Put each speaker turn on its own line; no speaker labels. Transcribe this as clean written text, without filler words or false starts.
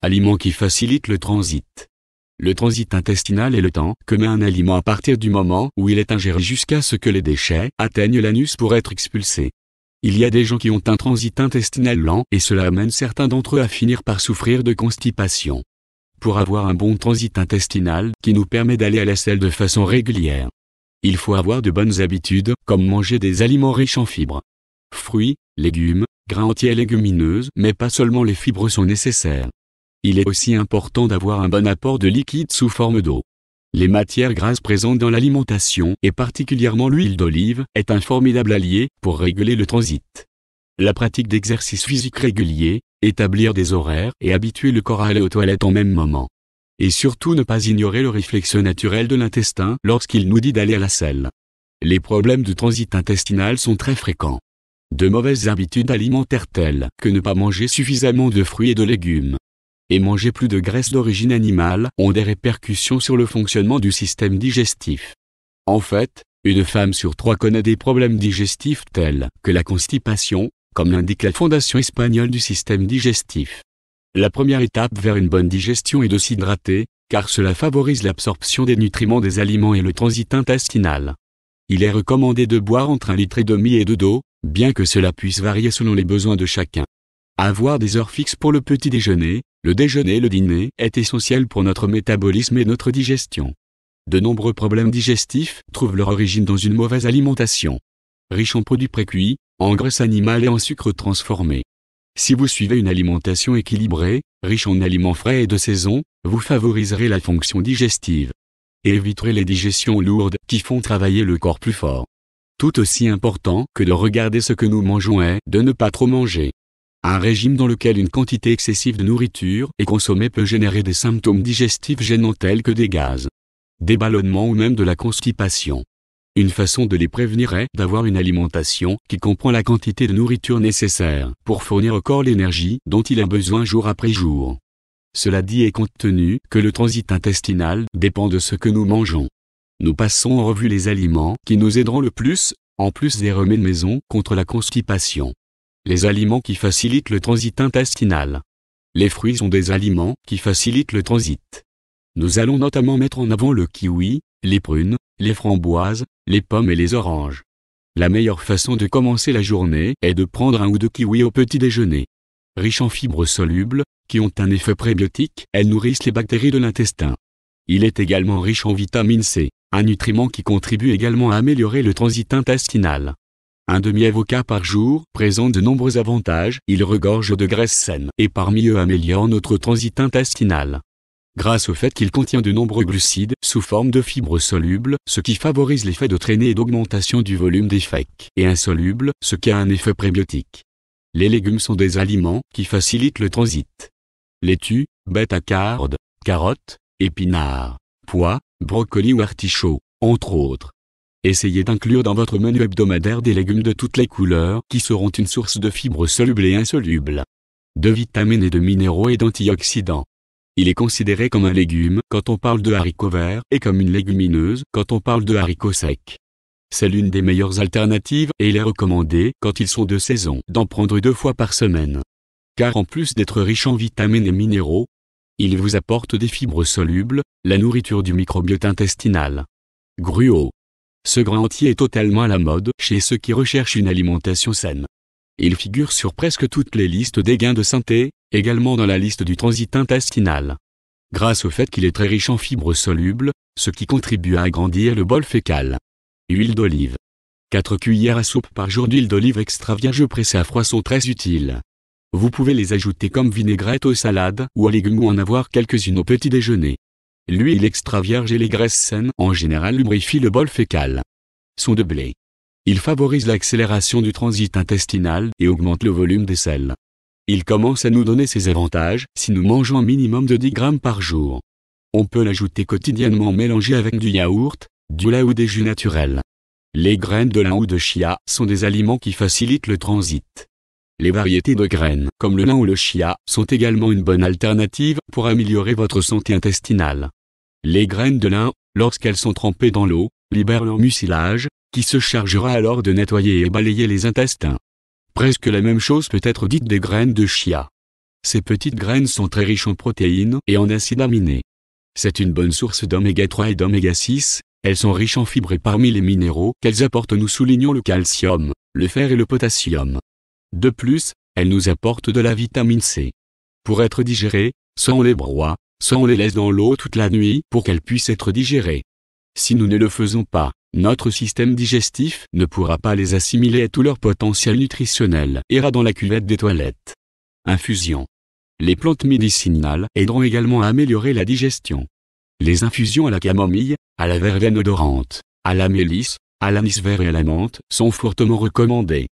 Aliments qui facilitent le transit. Le transit intestinal est le temps que met un aliment à partir du moment où il est ingéré jusqu'à ce que les déchets atteignent l'anus pour être expulsés. Il y a des gens qui ont un transit intestinal lent et cela amène certains d'entre eux à finir par souffrir de constipation. Pour avoir un bon transit intestinal qui nous permet d'aller à la selle de façon régulière, il faut avoir de bonnes habitudes comme manger des aliments riches en fibres. Fruits, légumes, grains entiers et légumineuses, mais pas seulement les fibres sont nécessaires. Il est aussi important d'avoir un bon apport de liquide sous forme d'eau. Les matières grasses présentes dans l'alimentation, et particulièrement l'huile d'olive, est un formidable allié pour réguler le transit. La pratique d'exercices physiques réguliers, établir des horaires et habituer le corps à aller aux toilettes en même moment. Et surtout ne pas ignorer le réflexe naturel de l'intestin lorsqu'il nous dit d'aller à la selle. Les problèmes de transit intestinal sont très fréquents. De mauvaises habitudes alimentaires telles que ne pas manger suffisamment de fruits et de légumes et manger plus de graisse d'origine animale ont des répercussions sur le fonctionnement du système digestif. En fait, une femme sur 3 connaît des problèmes digestifs tels que la constipation, comme l'indique la Fondation espagnole du système digestif. La première étape vers une bonne digestion est de s'hydrater, car cela favorise l'absorption des nutriments des aliments et le transit intestinal. Il est recommandé de boire entre 1,5 litre et 2 d'eau, bien que cela puisse varier selon les besoins de chacun. Avoir des heures fixes pour le petit déjeuner, le déjeuner et le dîner est essentiel pour notre métabolisme et notre digestion. De nombreux problèmes digestifs trouvent leur origine dans une mauvaise alimentation, riche en produits précuits, en graisse animale et en sucre transformé. Si vous suivez une alimentation équilibrée, riche en aliments frais et de saison, vous favoriserez la fonction digestive et éviterez les digestions lourdes qui font travailler le corps plus fort. Tout aussi important que de regarder ce que nous mangeons est de ne pas trop manger. Un régime dans lequel une quantité excessive de nourriture est consommée peut générer des symptômes digestifs gênants tels que des gaz, des ballonnements ou même de la constipation. Une façon de les prévenir est d'avoir une alimentation qui comprend la quantité de nourriture nécessaire pour fournir au corps l'énergie dont il a besoin jour après jour. Cela dit et compte tenu que le transit intestinal dépend de ce que nous mangeons, nous passons en revue les aliments qui nous aideront le plus, en plus des remèdes maison contre la constipation. Les aliments qui facilitent le transit intestinal. Les fruits sont des aliments qui facilitent le transit. Nous allons notamment mettre en avant le kiwi, les prunes, les framboises, les pommes et les oranges. La meilleure façon de commencer la journée est de prendre 1 ou 2 kiwis au petit déjeuner. Riches en fibres solubles, qui ont un effet prébiotique, elles nourrissent les bactéries de l'intestin. Il est également riche en vitamine C, un nutriment qui contribue également à améliorer le transit intestinal. Un demi-avocat par jour présente de nombreux avantages, il regorge de graisses saines et parmi eux améliore notre transit intestinal. Grâce au fait qu'il contient de nombreux glucides sous forme de fibres solubles, ce qui favorise l'effet de traînée et d'augmentation du volume des fecs, et insolubles, ce qui a un effet prébiotique. Les légumes sont des aliments qui facilitent le transit. Laitue, bêta-carotène, carottes, épinards, pois, brocolis ou artichauts, entre autres. Essayez d'inclure dans votre menu hebdomadaire des légumes de toutes les couleurs qui seront une source de fibres solubles et insolubles, de vitamines et de minéraux et d'antioxydants. Il est considéré comme un légume quand on parle de haricots verts et comme une légumineuse quand on parle de haricots secs. C'est l'une des meilleures alternatives et il est recommandé, quand ils sont de saison, d'en prendre 2 fois par semaine. Car en plus d'être riche en vitamines et minéraux, il vous apporte des fibres solubles, la nourriture du microbiote intestinal. Gruau. Ce grain entier est totalement à la mode chez ceux qui recherchent une alimentation saine. Il figure sur presque toutes les listes des gains de santé, également dans la liste du transit intestinal. Grâce au fait qu'il est très riche en fibres solubles, ce qui contribue à agrandir le bol fécal. Huile d'olive. 4 cuillères à soupe par jour d'huile d'olive extra vierge pressée à froid sont très utiles. Vous pouvez les ajouter comme vinaigrette aux salades ou aux légumes ou en avoir quelques-unes au petit déjeuner. L'huile extra vierge et les graisses saines en général lubrifient le bol fécal. Sont de blé. Il favorise l'accélération du transit intestinal et augmente le volume des selles. Il commence à nous donner ses avantages si nous mangeons un minimum de 10 grammes par jour. On peut l'ajouter quotidiennement mélangé avec du yaourt, du lait ou des jus naturels. Les graines de lin ou de chia sont des aliments qui facilitent le transit. Les variétés de graines, comme le lin ou le chia, sont également une bonne alternative pour améliorer votre santé intestinale. Les graines de lin, lorsqu'elles sont trempées dans l'eau, libèrent leur mucilage, qui se chargera alors de nettoyer et balayer les intestins. Presque la même chose peut être dite des graines de chia. Ces petites graines sont très riches en protéines et en acides aminés. C'est une bonne source d'oméga 3 et d'oméga 6, elles sont riches en fibres et parmi les minéraux qu'elles apportent nous soulignons le calcium, le fer et le potassium. De plus, elles nous apportent de la vitamine C. Pour être digérées, soit on les broie, soit on les laisse dans l'eau toute la nuit pour qu'elles puissent être digérées. Si nous ne le faisons pas, notre système digestif ne pourra pas les assimiler et tout leur potentiel nutritionnel ira dans la cuvette des toilettes. Infusion. Les plantes médicinales aideront également à améliorer la digestion. Les infusions à la camomille, à la verveine odorante, à la mélisse, à l'anis vert et à la menthe sont fortement recommandées.